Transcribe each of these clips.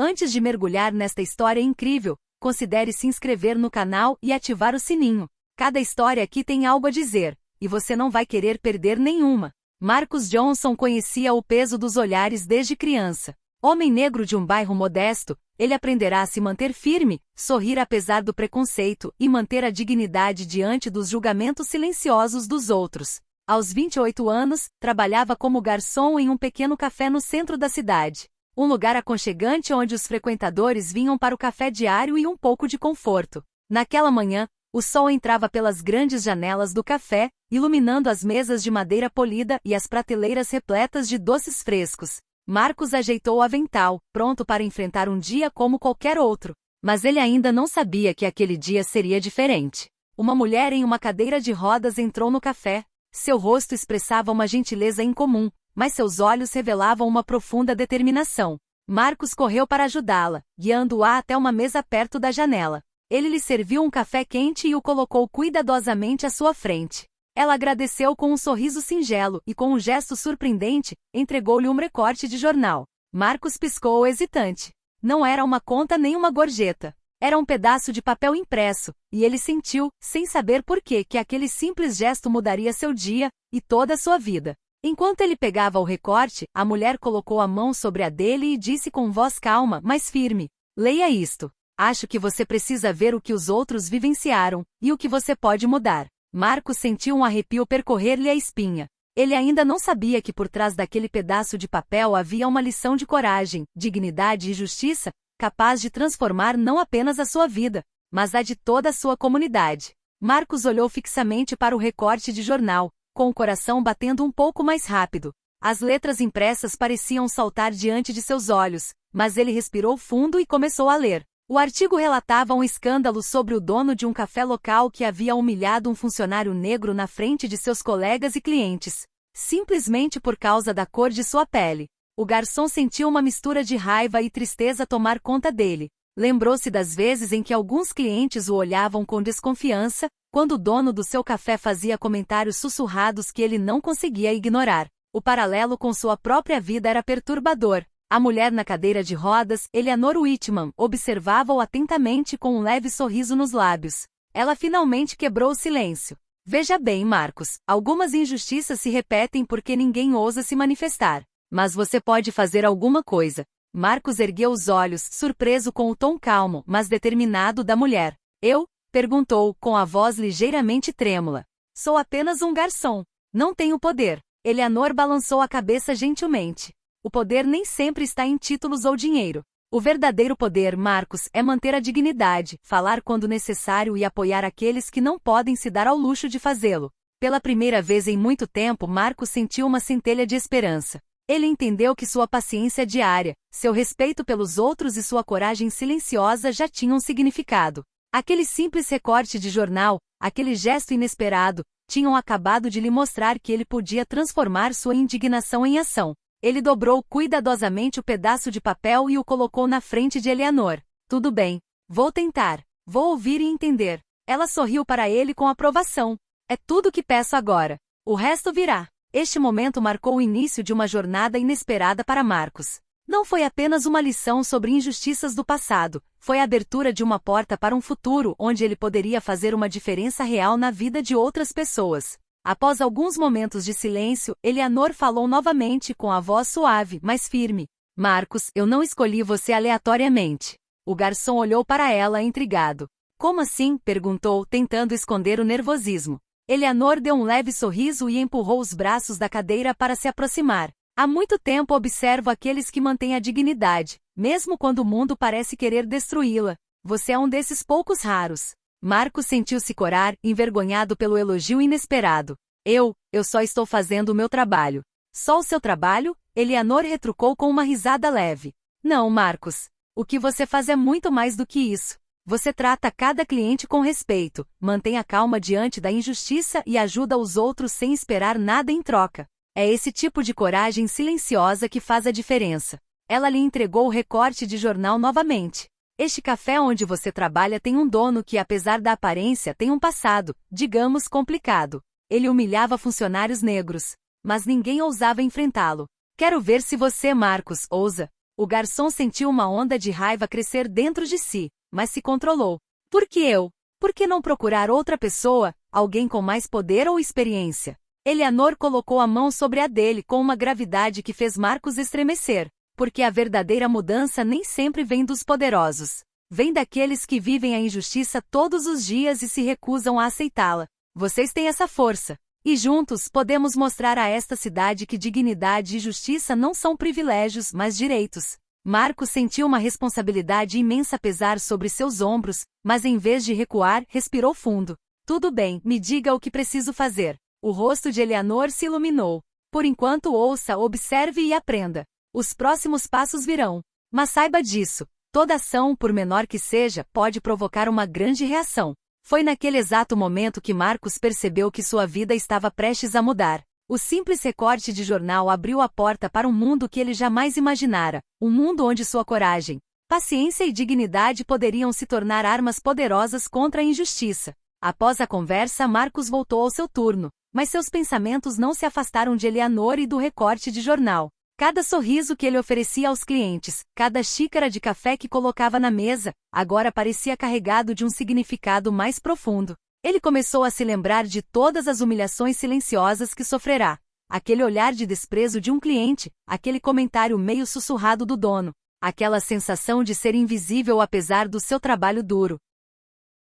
Antes de mergulhar nesta história incrível, considere se inscrever no canal e ativar o sininho. Cada história aqui tem algo a dizer, e você não vai querer perder nenhuma. Marcus Johnson conhecia o peso dos olhares desde criança. Homem negro de um bairro modesto, ele aprenderá a se manter firme, sorrir apesar do preconceito e manter a dignidade diante dos julgamentos silenciosos dos outros. Aos 28 anos, trabalhava como garçom em um pequeno café no centro da cidade. Um lugar aconchegante onde os frequentadores vinham para o café diário e um pouco de conforto. Naquela manhã, o sol entrava pelas grandes janelas do café, iluminando as mesas de madeira polida e as prateleiras repletas de doces frescos. Marcus ajeitou o avental, pronto para enfrentar um dia como qualquer outro. Mas ele ainda não sabia que aquele dia seria diferente. Uma mulher em uma cadeira de rodas entrou no café. Seu rosto expressava uma gentileza incomum, mas seus olhos revelavam uma profunda determinação. Marcus correu para ajudá-la, guiando-a até uma mesa perto da janela. Ele lhe serviu um café quente e o colocou cuidadosamente à sua frente. Ela agradeceu com um sorriso singelo e, com um gesto surpreendente, entregou-lhe um recorte de jornal. Marcus piscou hesitante. Não era uma conta nem uma gorjeta. Era um pedaço de papel impresso, e ele sentiu, sem saber por quê, que aquele simples gesto mudaria seu dia e toda a sua vida. Enquanto ele pegava o recorte, a mulher colocou a mão sobre a dele e disse com voz calma, mas firme: "Leia isto. Acho que você precisa ver o que os outros vivenciaram, e o que você pode mudar." Marcus sentiu um arrepio percorrer-lhe a espinha. Ele ainda não sabia que por trás daquele pedaço de papel havia uma lição de coragem, dignidade e justiça, capaz de transformar não apenas a sua vida, mas a de toda a sua comunidade. Marcus olhou fixamente para o recorte de jornal, com o coração batendo um pouco mais rápido. As letras impressas pareciam saltar diante de seus olhos, mas ele respirou fundo e começou a ler. O artigo relatava um escândalo sobre o dono de um café local que havia humilhado um funcionário negro na frente de seus colegas e clientes, simplesmente por causa da cor de sua pele. O garçom sentiu uma mistura de raiva e tristeza tomar conta dele. Lembrou-se das vezes em que alguns clientes o olhavam com desconfiança, quando o dono do seu café fazia comentários sussurrados que ele não conseguia ignorar. O paralelo com sua própria vida era perturbador. A mulher na cadeira de rodas, Eleanor Whitman, observava-o atentamente com um leve sorriso nos lábios. Ela finalmente quebrou o silêncio. "Veja bem, Marcus, algumas injustiças se repetem porque ninguém ousa se manifestar. Mas você pode fazer alguma coisa." Marcus ergueu os olhos, surpreso com o tom calmo, mas determinado da mulher. "Eu?" perguntou, com a voz ligeiramente trêmula. "Sou apenas um garçom. Não tenho poder." Eleanor balançou a cabeça gentilmente. "O poder nem sempre está em títulos ou dinheiro. O verdadeiro poder, Marcus, é manter a dignidade, falar quando necessário e apoiar aqueles que não podem se dar ao luxo de fazê-lo." Pela primeira vez em muito tempo, Marcus sentiu uma centelha de esperança. Ele entendeu que sua paciência diária, seu respeito pelos outros e sua coragem silenciosa já tinham significado. Aquele simples recorte de jornal, aquele gesto inesperado, tinham acabado de lhe mostrar que ele podia transformar sua indignação em ação. Ele dobrou cuidadosamente o pedaço de papel e o colocou na frente de Eleanor. "Tudo bem. Vou tentar. Vou ouvir e entender." Ela sorriu para ele com aprovação. "É tudo que peço agora. O resto virá." Este momento marcou o início de uma jornada inesperada para Marcus. Não foi apenas uma lição sobre injustiças do passado, foi a abertura de uma porta para um futuro onde ele poderia fazer uma diferença real na vida de outras pessoas. Após alguns momentos de silêncio, Eleanor falou novamente com a voz suave, mas firme. "Marcus, eu não escolhi você aleatoriamente." O garçom olhou para ela intrigado. "Como assim?" perguntou, tentando esconder o nervosismo. Eleanor deu um leve sorriso e empurrou os braços da cadeira para se aproximar. "Há muito tempo observo aqueles que mantêm a dignidade, mesmo quando o mundo parece querer destruí-la. Você é um desses poucos raros." Marcus sentiu-se corar, envergonhado pelo elogio inesperado. Eu só estou fazendo o meu trabalho." "Só o seu trabalho?" Eleanor retrucou com uma risada leve. "Não, Marcus. O que você faz é muito mais do que isso. Você trata cada cliente com respeito, mantém a calma diante da injustiça e ajuda os outros sem esperar nada em troca. É esse tipo de coragem silenciosa que faz a diferença." Ela lhe entregou o recorte de jornal novamente. "Este café onde você trabalha tem um dono que, apesar da aparência, tem um passado, digamos, complicado. Ele humilhava funcionários negros, mas ninguém ousava enfrentá-lo. Quero ver se você, Marcus, ousa." O garçom sentiu uma onda de raiva crescer dentro de si, mas se controlou. Por que eu? Por que não procurar outra pessoa, alguém com mais poder ou experiência? Eleanor colocou a mão sobre a dele com uma gravidade que fez Marcos estremecer, porque a verdadeira mudança nem sempre vem dos poderosos. Vem daqueles que vivem a injustiça todos os dias e se recusam a aceitá-la. Vocês têm essa força. E juntos podemos mostrar a esta cidade que dignidade e justiça não são privilégios, mas direitos. Marcos sentiu uma responsabilidade imensa pesar sobre seus ombros, mas em vez de recuar, respirou fundo. Tudo bem, me diga o que preciso fazer. O rosto de Eleanor se iluminou. Por enquanto ouça, observe e aprenda. Os próximos passos virão. Mas saiba disso. Toda ação, por menor que seja, pode provocar uma grande reação. Foi naquele exato momento que Marcos percebeu que sua vida estava prestes a mudar. O simples recorte de jornal abriu a porta para um mundo que ele jamais imaginara, um mundo onde sua coragem, paciência e dignidade poderiam se tornar armas poderosas contra a injustiça. Após a conversa, Marcos voltou ao seu turno, mas seus pensamentos não se afastaram de Eleanor e do recorte de jornal. Cada sorriso que ele oferecia aos clientes, cada xícara de café que colocava na mesa, agora parecia carregado de um significado mais profundo. Ele começou a se lembrar de todas as humilhações silenciosas que sofrerá. Aquele olhar de desprezo de um cliente, aquele comentário meio sussurrado do dono, aquela sensação de ser invisível apesar do seu trabalho duro.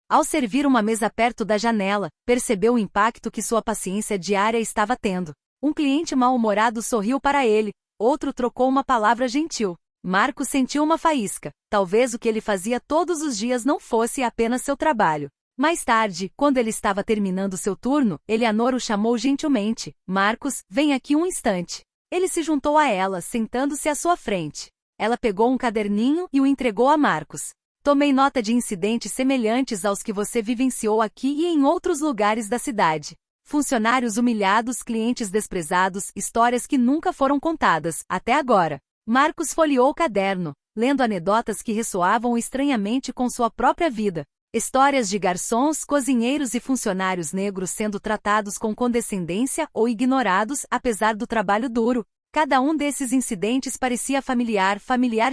Ao servir uma mesa perto da janela, percebeu o impacto que sua paciência diária estava tendo. Um cliente mal-humorado sorriu para ele, outro trocou uma palavra gentil. Marcos sentiu uma faísca. Talvez o que ele fazia todos os dias não fosse apenas seu trabalho. Mais tarde, quando ele estava terminando seu turno, Eleanor o chamou gentilmente. Marcos, vem aqui um instante. Ele se juntou a ela, sentando-se à sua frente. Ela pegou um caderninho e o entregou a Marcos. Tomei nota de incidentes semelhantes aos que você vivenciou aqui e em outros lugares da cidade. Funcionários humilhados, clientes desprezados, histórias que nunca foram contadas, até agora. Marcos folheou o caderno, lendo anedotas que ressoavam estranhamente com sua própria vida. Histórias de garçons, cozinheiros e funcionários negros sendo tratados com condescendência ou ignorados apesar do trabalho duro. Cada um desses incidentes parecia familiar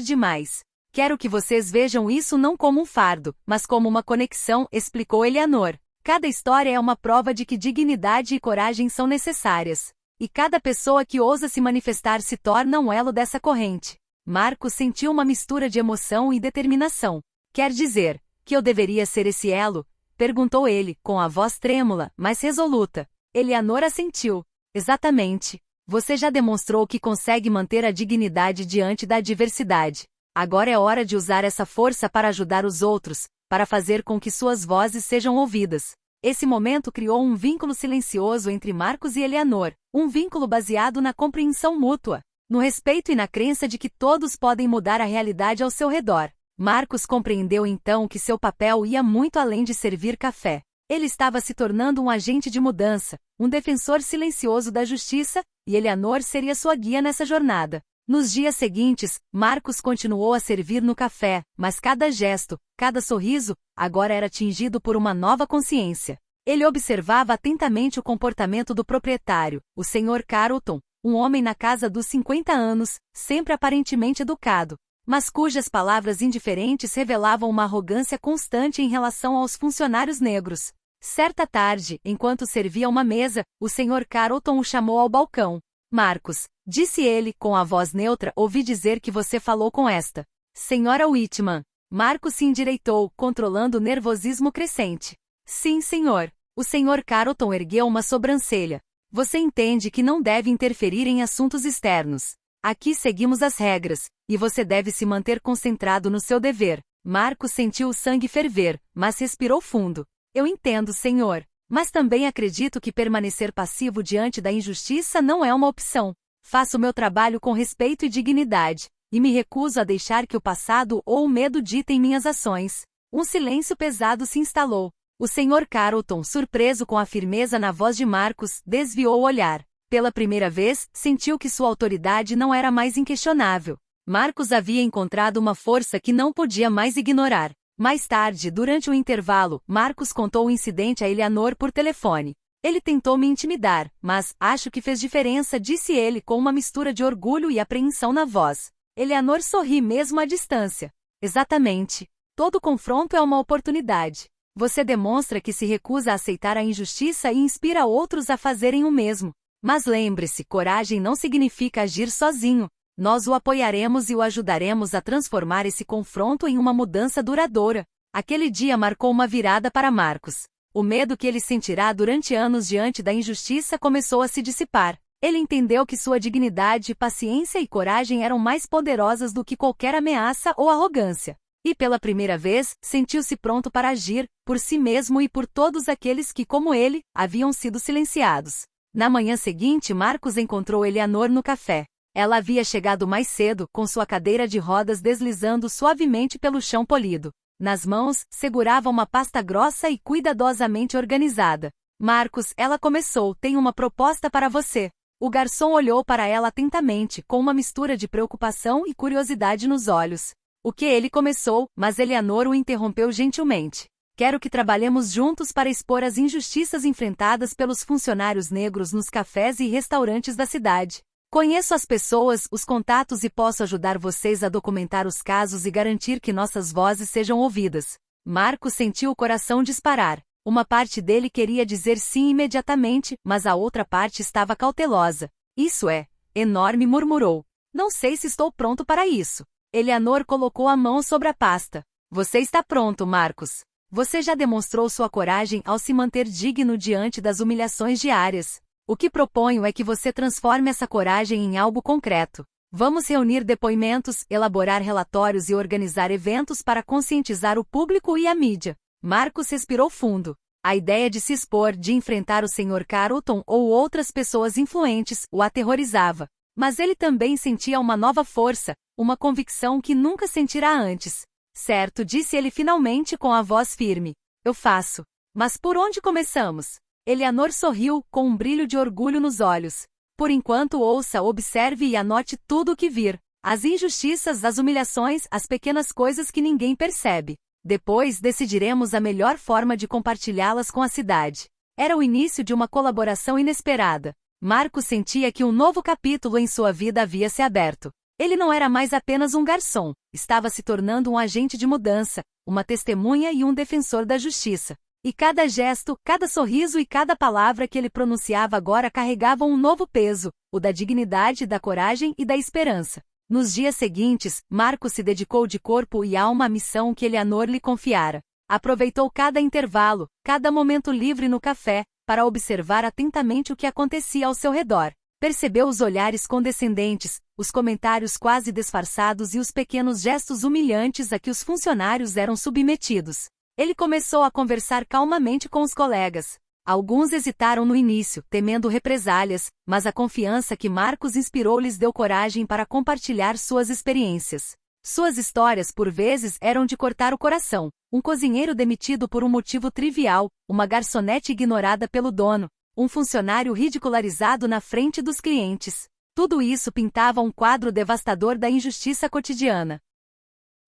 demais. Quero que vocês vejam isso não como um fardo, mas como uma conexão, explicou Eleanor. Cada história é uma prova de que dignidade e coragem são necessárias. E cada pessoa que ousa se manifestar se torna um elo dessa corrente. Marcos sentiu uma mistura de emoção e determinação. Quer dizer, que eu deveria ser esse elo? Perguntou ele, com a voz trêmula, mas resoluta. Eleanor assentiu. Exatamente. Você já demonstrou que consegue manter a dignidade diante da adversidade. Agora é hora de usar essa força para ajudar os outros, para fazer com que suas vozes sejam ouvidas. Esse momento criou um vínculo silencioso entre Marcos e Eleanor, um vínculo baseado na compreensão mútua, no respeito e na crença de que todos podem mudar a realidade ao seu redor. Marcos compreendeu então que seu papel ia muito além de servir café. Ele estava se tornando um agente de mudança, um defensor silencioso da justiça, e Eleanor seria sua guia nessa jornada. Nos dias seguintes, Marcos continuou a servir no café, mas cada gesto, cada sorriso, agora era tingido por uma nova consciência. Ele observava atentamente o comportamento do proprietário, o Sr. Carlton, um homem na casa dos 50 anos, sempre aparentemente educado, mas cujas palavras indiferentes revelavam uma arrogância constante em relação aos funcionários negros. Certa tarde, enquanto servia uma mesa, o Sr. Carlton o chamou ao balcão. Marcos, disse ele, com a voz neutra, ouvi dizer que você falou com esta Senhora Whitman. Marcos se endireitou, controlando o nervosismo crescente. Sim, senhor. O Sr. Carlton ergueu uma sobrancelha. Você entende que não deve interferir em assuntos externos. Aqui seguimos as regras, e você deve se manter concentrado no seu dever. Marcos sentiu o sangue ferver, mas respirou fundo. Eu entendo, senhor. Mas também acredito que permanecer passivo diante da injustiça não é uma opção. Faço meu trabalho com respeito e dignidade, e me recuso a deixar que o passado ou o medo ditem minhas ações. Um silêncio pesado se instalou. O Sr. Carlton, surpreso com a firmeza na voz de Marcos, desviou o olhar. Pela primeira vez, sentiu que sua autoridade não era mais inquestionável. Marcos havia encontrado uma força que não podia mais ignorar. Mais tarde, durante o intervalo, Marcos contou o incidente a Eleanor por telefone. Ele tentou me intimidar, mas acho que fez diferença, disse ele com uma mistura de orgulho e apreensão na voz. Eleanor sorri mesmo à distância. Exatamente. Todo confronto é uma oportunidade. Você demonstra que se recusa a aceitar a injustiça e inspira outros a fazerem o mesmo. Mas lembre-se, coragem não significa agir sozinho. Nós o apoiaremos e o ajudaremos a transformar esse confronto em uma mudança duradoura. Aquele dia marcou uma virada para Marcus. O medo que ele sentirá durante anos diante da injustiça começou a se dissipar. Ele entendeu que sua dignidade, paciência e coragem eram mais poderosas do que qualquer ameaça ou arrogância. E pela primeira vez, sentiu-se pronto para agir, por si mesmo e por todos aqueles que, como ele, haviam sido silenciados. Na manhã seguinte, Marcus encontrou Eleanor no café. Ela havia chegado mais cedo, com sua cadeira de rodas deslizando suavemente pelo chão polido. Nas mãos, segurava uma pasta grossa e cuidadosamente organizada. Marcus, ela começou, tenho uma proposta para você. O garçom olhou para ela atentamente, com uma mistura de preocupação e curiosidade nos olhos. O que ele começou, mas Eleanor o interrompeu gentilmente. Quero que trabalhemos juntos para expor as injustiças enfrentadas pelos funcionários negros nos cafés e restaurantes da cidade. Conheço as pessoas, os contatos e posso ajudar vocês a documentar os casos e garantir que nossas vozes sejam ouvidas. Marcos sentiu o coração disparar. Uma parte dele queria dizer sim imediatamente, mas a outra parte estava cautelosa. Isso é enorme, murmurou. Não sei se estou pronto para isso. Eleanor colocou a mão sobre a pasta. Você está pronto, Marcos. Você já demonstrou sua coragem ao se manter digno diante das humilhações diárias. O que proponho é que você transforme essa coragem em algo concreto. Vamos reunir depoimentos, elaborar relatórios e organizar eventos para conscientizar o público e a mídia. Marcus respirou fundo. A ideia de se expor, de enfrentar o Sr. Carlton ou outras pessoas influentes, o aterrorizava. Mas ele também sentia uma nova força, uma convicção que nunca sentira antes. Certo, disse ele finalmente com a voz firme. Eu faço. Mas por onde começamos? Eleanor sorriu, com um brilho de orgulho nos olhos. Por enquanto ouça, observe e anote tudo o que vir. As injustiças, as humilhações, as pequenas coisas que ninguém percebe. Depois decidiremos a melhor forma de compartilhá-las com a cidade. Era o início de uma colaboração inesperada. Marcos sentia que um novo capítulo em sua vida havia se aberto. Ele não era mais apenas um garçom, estava se tornando um agente de mudança, uma testemunha e um defensor da justiça. E cada gesto, cada sorriso e cada palavra que ele pronunciava agora carregavam um novo peso, o da dignidade, da coragem e da esperança. Nos dias seguintes, Marcos se dedicou de corpo e alma à missão que Eleanor lhe confiara. Aproveitou cada intervalo, cada momento livre no café, para observar atentamente o que acontecia ao seu redor. Percebeu os olhares condescendentes, os comentários quase disfarçados e os pequenos gestos humilhantes a que os funcionários eram submetidos. Ele começou a conversar calmamente com os colegas. Alguns hesitaram no início, temendo represálias, mas a confiança que Marcos inspirou lhes deu coragem para compartilhar suas experiências. Suas histórias por vezes eram de cortar o coração. Um cozinheiro demitido por um motivo trivial, uma garçonete ignorada pelo dono, um funcionário ridicularizado na frente dos clientes. Tudo isso pintava um quadro devastador da injustiça cotidiana.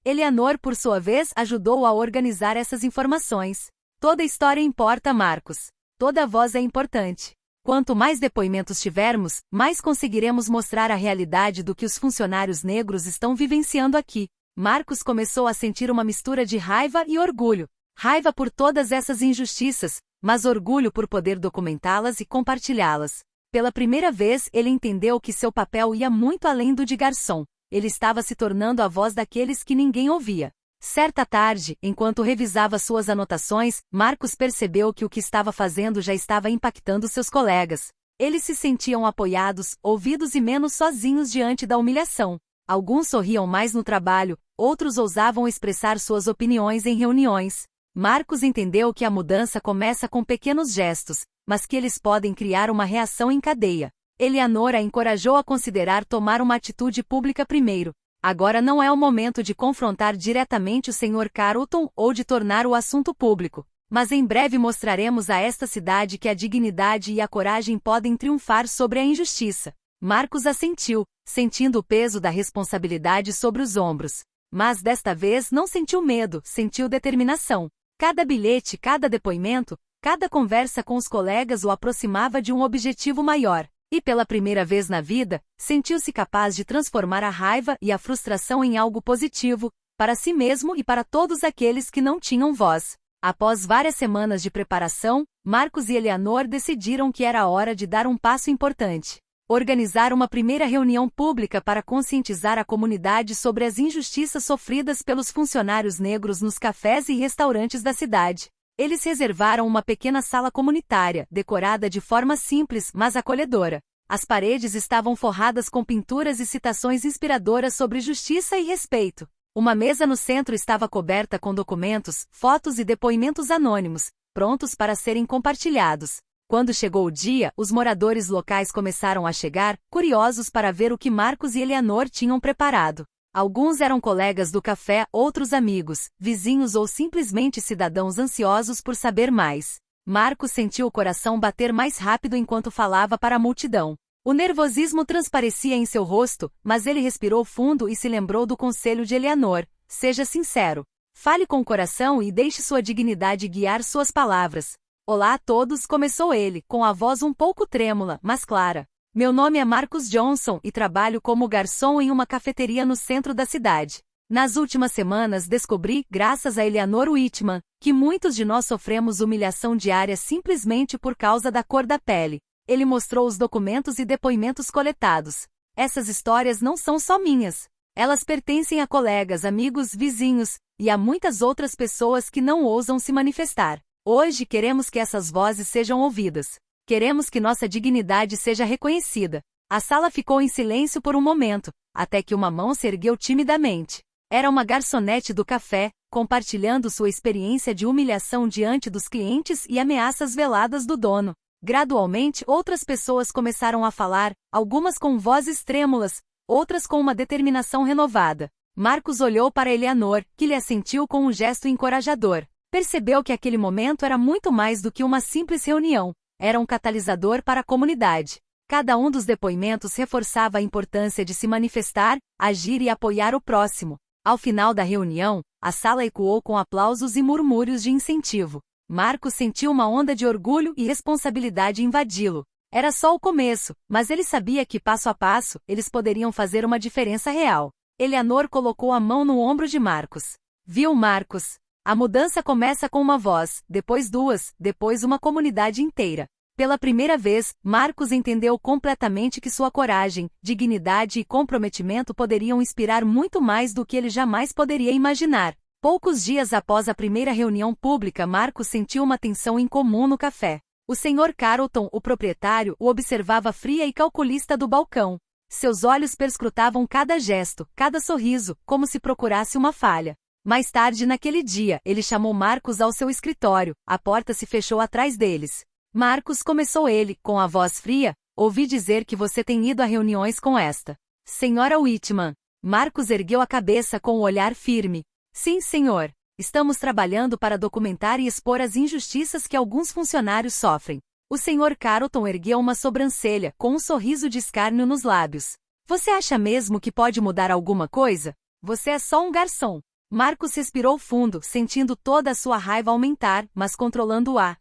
Eleanor, por sua vez, ajudou a organizar essas informações. Toda história importa, Marcos. Toda voz é importante. Quanto mais depoimentos tivermos, mais conseguiremos mostrar a realidade do que os funcionários negros estão vivenciando aqui. Marcos começou a sentir uma mistura de raiva e orgulho. Raiva por todas essas injustiças, mas orgulho por poder documentá-las e compartilhá-las. Pela primeira vez, ele entendeu que seu papel ia muito além do de garçom. Ele estava se tornando a voz daqueles que ninguém ouvia. Certa tarde, enquanto revisava suas anotações, Marcos percebeu que o que estava fazendo já estava impactando seus colegas. Eles se sentiam apoiados, ouvidos e menos sozinhos diante da humilhação. Alguns sorriam mais no trabalho, outros ousavam expressar suas opiniões em reuniões. Marcos entendeu que a mudança começa com pequenos gestos, mas que eles podem criar uma reação em cadeia. Eleanor a encorajou a considerar tomar uma atitude pública primeiro. Agora não é o momento de confrontar diretamente o Sr. Carlton ou de tornar o assunto público, mas em breve mostraremos a esta cidade que a dignidade e a coragem podem triunfar sobre a injustiça. Marcos assentiu, sentindo o peso da responsabilidade sobre os ombros. Mas desta vez não sentiu medo, sentiu determinação. Cada bilhete, cada depoimento, cada conversa com os colegas o aproximava de um objetivo maior. E pela primeira vez na vida, sentiu-se capaz de transformar a raiva e a frustração em algo positivo, para si mesmo e para todos aqueles que não tinham voz. Após várias semanas de preparação, Marcos e Eleanor decidiram que era hora de dar um passo importante. Organizar uma primeira reunião pública para conscientizar a comunidade sobre as injustiças sofridas pelos funcionários negros nos cafés e restaurantes da cidade. Eles reservaram uma pequena sala comunitária, decorada de forma simples, mas acolhedora. As paredes estavam forradas com pinturas e citações inspiradoras sobre justiça e respeito. Uma mesa no centro estava coberta com documentos, fotos e depoimentos anônimos, prontos para serem compartilhados. Quando chegou o dia, os moradores locais começaram a chegar, curiosos para ver o que Marcos e Eleanor tinham preparado. Alguns eram colegas do café, outros amigos, vizinhos ou simplesmente cidadãos ansiosos por saber mais. Marcos sentiu o coração bater mais rápido enquanto falava para a multidão. O nervosismo transparecia em seu rosto, mas ele respirou fundo e se lembrou do conselho de Eleanor: seja sincero. Fale com o coração e deixe sua dignidade guiar suas palavras. Olá a todos, começou ele, com a voz um pouco trêmula, mas clara. Meu nome é Marcus Johnson e trabalho como garçom em uma cafeteria no centro da cidade. Nas últimas semanas descobri, graças a Eleanor Whitman, que muitos de nós sofremos humilhação diária simplesmente por causa da cor da pele. Ele mostrou os documentos e depoimentos coletados. Essas histórias não são só minhas. Elas pertencem a colegas, amigos, vizinhos, e a muitas outras pessoas que não ousam se manifestar. Hoje queremos que essas vozes sejam ouvidas. Queremos que nossa dignidade seja reconhecida. A sala ficou em silêncio por um momento, até que uma mão se ergueu timidamente. Era uma garçonete do café, compartilhando sua experiência de humilhação diante dos clientes e ameaças veladas do dono. Gradualmente, outras pessoas começaram a falar, algumas com vozes trêmulas, outras com uma determinação renovada. Marcos olhou para Eleanor, que lhe assentiu com um gesto encorajador. Percebeu que aquele momento era muito mais do que uma simples reunião. Era um catalisador para a comunidade. Cada um dos depoimentos reforçava a importância de se manifestar, agir e apoiar o próximo. Ao final da reunião, a sala ecoou com aplausos e murmúrios de incentivo. Marcos sentiu uma onda de orgulho e responsabilidade invadi-lo. Era só o começo, mas ele sabia que passo a passo, eles poderiam fazer uma diferença real. Eleanor colocou a mão no ombro de Marcos. Viu, Marcos? A mudança começa com uma voz, depois duas, depois uma comunidade inteira. Pela primeira vez, Marcos entendeu completamente que sua coragem, dignidade e comprometimento poderiam inspirar muito mais do que ele jamais poderia imaginar. Poucos dias após a primeira reunião pública, Marcos sentiu uma tensão incomum no café. O Sr. Carlton, o proprietário, o observava fria e calculista do balcão. Seus olhos perscrutavam cada gesto, cada sorriso, como se procurasse uma falha. Mais tarde naquele dia, ele chamou Marcos ao seu escritório, a porta se fechou atrás deles. Marcos, começou ele, com a voz fria, ouvi dizer que você tem ido a reuniões com esta Senhora Whitman. Marcos ergueu a cabeça com o olhar firme. Sim, senhor. Estamos trabalhando para documentar e expor as injustiças que alguns funcionários sofrem. O Sr. Carlton ergueu uma sobrancelha, com um sorriso de escárnio nos lábios. Você acha mesmo que pode mudar alguma coisa? Você é só um garçom. Marcos respirou fundo, sentindo toda a sua raiva aumentar, mas controlando-a.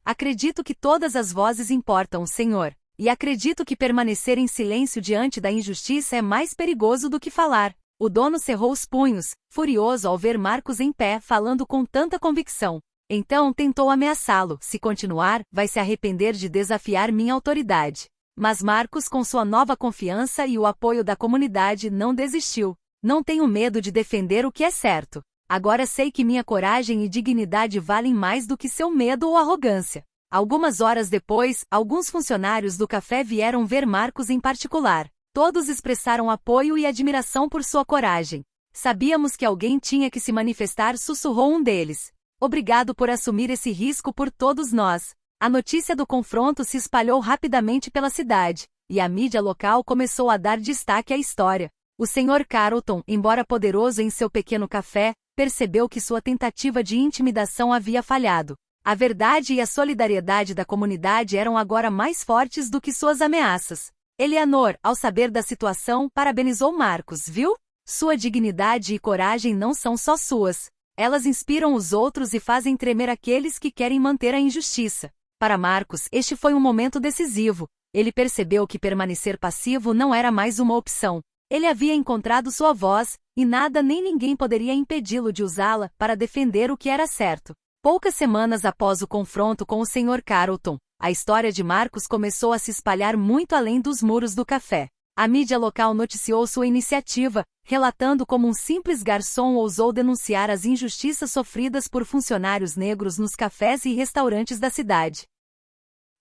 Acredito que todas as vozes importam, senhor. E acredito que permanecer em silêncio diante da injustiça é mais perigoso do que falar. O dono cerrou os punhos, furioso ao ver Marcos em pé falando com tanta convicção. Então tentou ameaçá-lo: se continuar, vai se arrepender de desafiar minha autoridade. Mas Marcos, com sua nova confiança e o apoio da comunidade, não desistiu. Não tenho medo de defender o que é certo. Agora sei que minha coragem e dignidade valem mais do que seu medo ou arrogância. Algumas horas depois, alguns funcionários do café vieram ver Marcos em particular. Todos expressaram apoio e admiração por sua coragem. Sabíamos que alguém tinha que se manifestar, sussurrou um deles. Obrigado por assumir esse risco por todos nós. A notícia do confronto se espalhou rapidamente pela cidade, e a mídia local começou a dar destaque à história. O Sr. Carlton, embora poderoso em seu pequeno café, percebeu que sua tentativa de intimidação havia falhado. A verdade e a solidariedade da comunidade eram agora mais fortes do que suas ameaças. Eleanor, ao saber da situação, parabenizou Marcos, viu? Sua dignidade e coragem não são só suas. Elas inspiram os outros e fazem tremer aqueles que querem manter a injustiça. Para Marcos, este foi um momento decisivo. ele percebeu que permanecer passivo não era mais uma opção. Ele havia encontrado sua voz, e nada nem ninguém poderia impedi-lo de usá-la para defender o que era certo. Poucas semanas após o confronto com o Sr. Carlton, a história de Marcus começou a se espalhar muito além dos muros do café. A mídia local noticiou sua iniciativa, relatando como um simples garçom ousou denunciar as injustiças sofridas por funcionários negros nos cafés e restaurantes da cidade.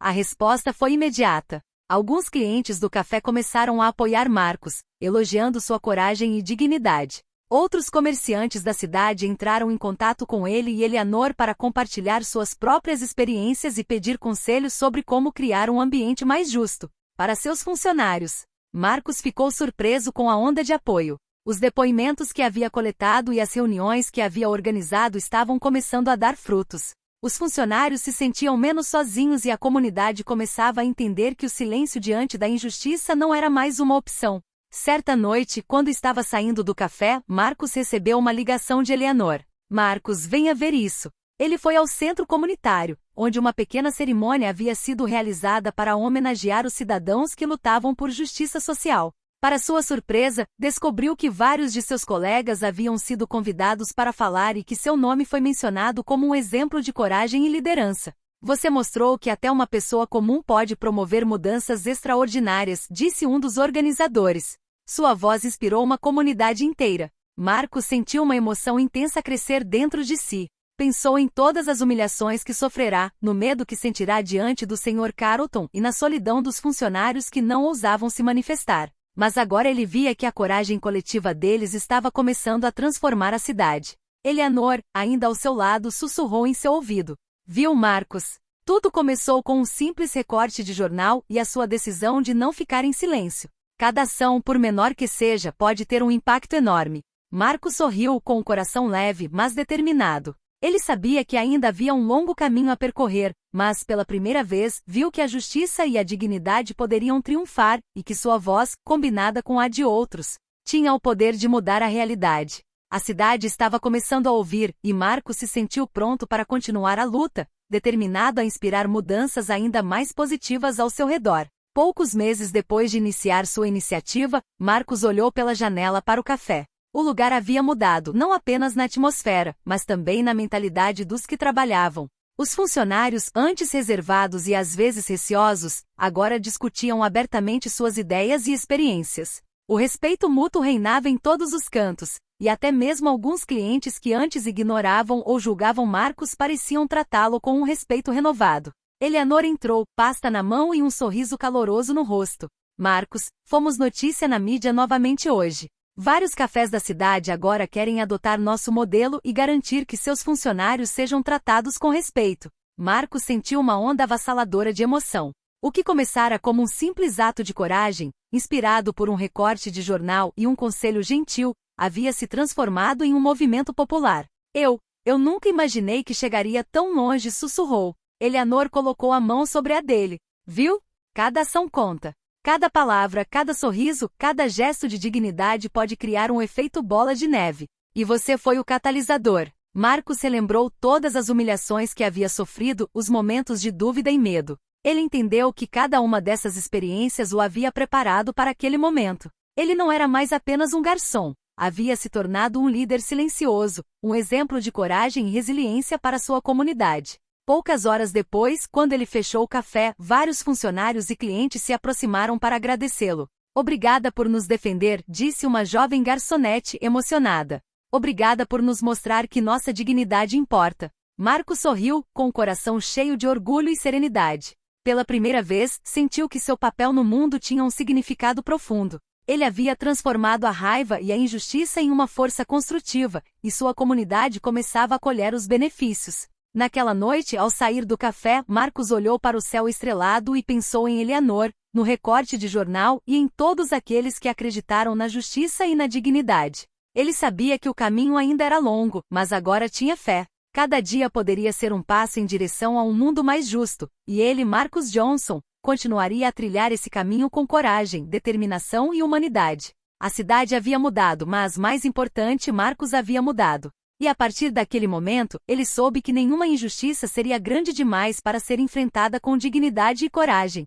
A resposta foi imediata. Alguns clientes do café começaram a apoiar Marcus, elogiando sua coragem e dignidade. Outros comerciantes da cidade entraram em contato com ele e Eleanor para compartilhar suas próprias experiências e pedir conselhos sobre como criar um ambiente mais justo para seus funcionários. Marcus ficou surpreso com a onda de apoio. Os depoimentos que havia coletado e as reuniões que havia organizado estavam começando a dar frutos. Os funcionários se sentiam menos sozinhos e a comunidade começava a entender que o silêncio diante da injustiça não era mais uma opção. Certa noite, quando estava saindo do café, Marcus recebeu uma ligação de Eleanor. Marcus, venha ver isso. Ele foi ao centro comunitário, onde uma pequena cerimônia havia sido realizada para homenagear os cidadãos que lutavam por justiça social. Para sua surpresa, descobriu que vários de seus colegas haviam sido convidados para falar e que seu nome foi mencionado como um exemplo de coragem e liderança. Você mostrou que até uma pessoa comum pode promover mudanças extraordinárias, disse um dos organizadores. Sua voz inspirou uma comunidade inteira. Marcus sentiu uma emoção intensa crescer dentro de si. Pensou em todas as humilhações que sofrerá, no medo que sentirá diante do Sr. Carlton e na solidão dos funcionários que não ousavam se manifestar. Mas agora ele via que a coragem coletiva deles estava começando a transformar a cidade. Eleanor, ainda ao seu lado, sussurrou em seu ouvido. Viu, Marcus? Tudo começou com um simples recorte de jornal e a sua decisão de não ficar em silêncio. Cada ação, por menor que seja, pode ter um impacto enorme. Marcus sorriu com o coração leve, mas determinado. Ele sabia que ainda havia um longo caminho a percorrer, mas, pela primeira vez, viu que a justiça e a dignidade poderiam triunfar, e que sua voz, combinada com a de outros, tinha o poder de mudar a realidade. A cidade estava começando a ouvir, e Marcus se sentiu pronto para continuar a luta, determinado a inspirar mudanças ainda mais positivas ao seu redor. Poucos meses depois de iniciar sua iniciativa, Marcus olhou pela janela para o café. O lugar havia mudado, não apenas na atmosfera, mas também na mentalidade dos que trabalhavam. Os funcionários, antes reservados e às vezes receosos, agora discutiam abertamente suas ideias e experiências. O respeito mútuo reinava em todos os cantos, e até mesmo alguns clientes que antes ignoravam ou julgavam Marcus pareciam tratá-lo com um respeito renovado. Eleanor entrou, pasta na mão e um sorriso caloroso no rosto. Marcus, fomos notícia na mídia novamente hoje. Vários cafés da cidade agora querem adotar nosso modelo e garantir que seus funcionários sejam tratados com respeito. Marcus sentiu uma onda avassaladora de emoção. O que começara como um simples ato de coragem, inspirado por um recorte de jornal e um conselho gentil, havia se transformado em um movimento popular. Eu nunca imaginei que chegaria tão longe, sussurrou. Eleanor colocou a mão sobre a dele. Viu? Cada ação conta. Cada palavra, cada sorriso, cada gesto de dignidade pode criar um efeito bola de neve. E você foi o catalisador. Marcus relembrou todas as humilhações que havia sofrido, os momentos de dúvida e medo. Ele entendeu que cada uma dessas experiências o havia preparado para aquele momento. Ele não era mais apenas um garçom. Havia se tornado um líder silencioso, um exemplo de coragem e resiliência para sua comunidade. Poucas horas depois, quando ele fechou o café, vários funcionários e clientes se aproximaram para agradecê-lo. Obrigada por nos defender, disse uma jovem garçonete emocionada. Obrigada por nos mostrar que nossa dignidade importa. Marcus sorriu, com o coração cheio de orgulho e serenidade. Pela primeira vez, sentiu que seu papel no mundo tinha um significado profundo. Ele havia transformado a raiva e a injustiça em uma força construtiva, e sua comunidade começava a colher os benefícios. Naquela noite, ao sair do café, Marcus olhou para o céu estrelado e pensou em Eleanor, no recorte de jornal e em todos aqueles que acreditaram na justiça e na dignidade. Ele sabia que o caminho ainda era longo, mas agora tinha fé. Cada dia poderia ser um passo em direção a um mundo mais justo, e ele, Marcus Johnson, continuaria a trilhar esse caminho com coragem, determinação e humanidade. A cidade havia mudado, mas, mais importante, Marcus havia mudado. E a partir daquele momento, ele soube que nenhuma injustiça seria grande demais para ser enfrentada com dignidade e coragem.